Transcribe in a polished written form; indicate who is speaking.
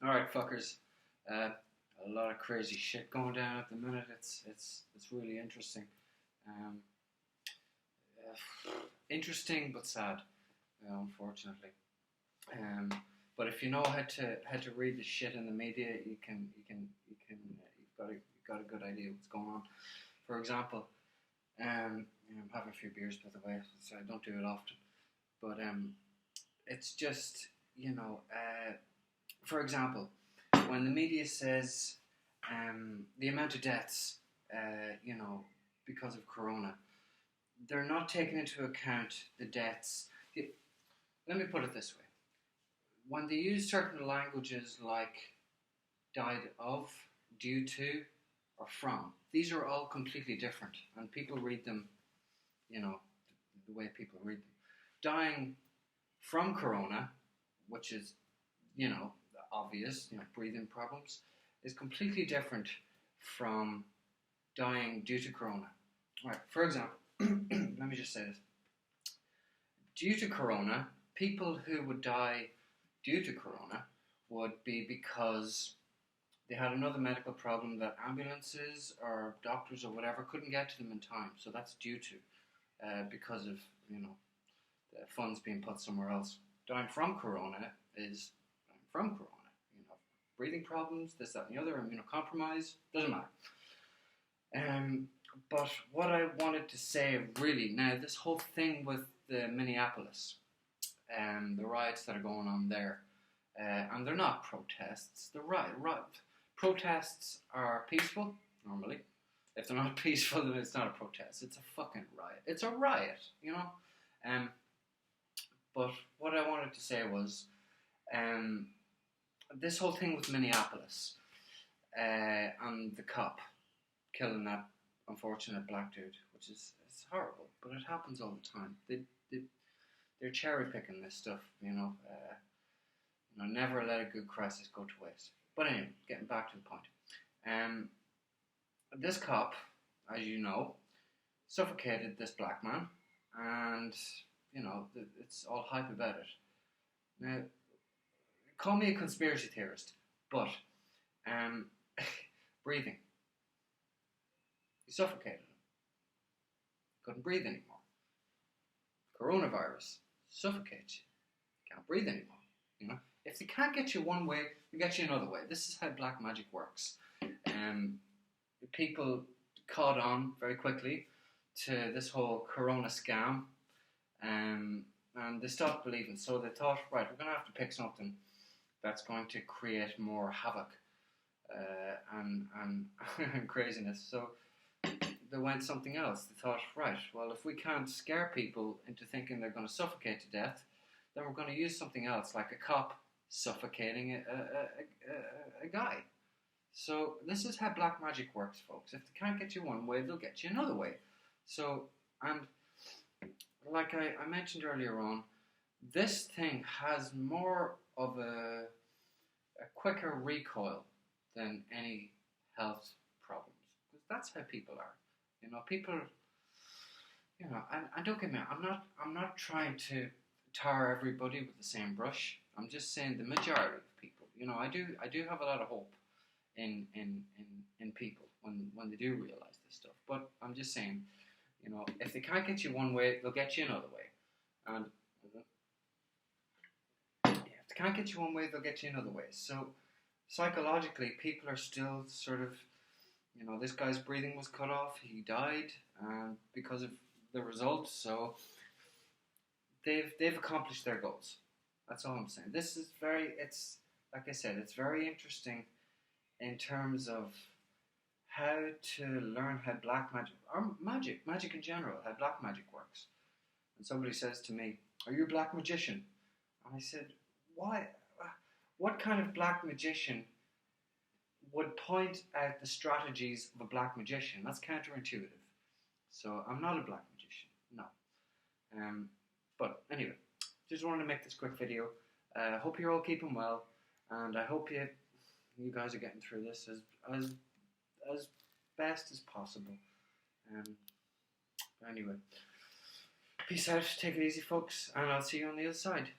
Speaker 1: Alright, fuckers. A lot of crazy shit going down at the minute. It's really interesting. Um, Interesting but sad, unfortunately. But if you know how to read the shit in the media, you've got a good idea what's going on. For example, I'm having a few beers by the way, so I don't do it often. But it's just for example, when the media says the amount of deaths, because of corona, they're not taking into account the deaths. Let me put it this way: when they use certain languages like "died of," "due to," or "from," these are all completely different, and people read them, the way people read them. Dying from corona, which is, obvious, breathing problems, is completely different from dying due to corona. Right, for example, let me just say this. Due to corona, people who would die due to corona would be because they had another medical problem that ambulances or doctors or whatever couldn't get to them in time. So that's due to, because of, the funds being put somewhere else. Dying from corona is dying from corona. Breathing problems, this, that, and the other, immunocompromised, doesn't matter. But what I wanted to say really, now this whole thing with the Minneapolis, the riots that are going on there, and they're not protests, they're protests are peaceful, normally. If they're not peaceful, then it's not a protest, it's a fucking riot. It's a riot, But what I wanted to say was, this whole thing with Minneapolis, and the cop killing that unfortunate black dude, which is it's horrible, but it happens all the time. They're cherry picking this stuff, never let a good crisis go to waste. But anyway, getting back to the point. This cop, as you know, suffocated this black man, and it's all hype about it. Now, call me a conspiracy theorist, but breathing. He suffocated him. Couldn't breathe anymore. Coronavirus suffocates you. Can't breathe anymore. If they can't get you one way, they get you another way. This is how black magic works. People caught on very quickly to this whole corona scam, and they stopped believing. So they thought, right, we're going to have to pick something that's going to create more havoc and craziness. So they went something else. They thought, right, well, if we can't scare people into thinking they're going to suffocate to death, then we're going to use something else, like a cop suffocating a guy. So this is how black magic works, folks. If they can't get you one way, they'll get you another way. So, and like I mentioned earlier on, this thing has more of a quicker recoil than any health problems, because that's how people are. People, and don't get me wrong, I'm not trying to tar everybody with the same brush. I'm just saying the majority of people. I do have a lot of hope in people when they do realize this stuff. But I'm just saying, if they can't get you one way, they'll get you another way. And if they can't get you one way, they'll get you another way. So psychologically, people are still sort of, this guy's breathing was cut off. He died because of the results. So they've accomplished their goals. That's all I'm saying. This is it's like I said, it's very interesting in terms of how to learn how black magic, or magic in general, how black magic works. And somebody says to me, "Are you a black magician?" And I said, "Why? What kind of black magician would point out the strategies of a black magician? That's counterintuitive. So I'm not a black magician, no." But anyway, just wanted to make this quick video. Hope you're all keeping well, and I hope you guys are getting through this as best as possible. But anyway, peace out, take it easy, folks, and I'll see you on the other side.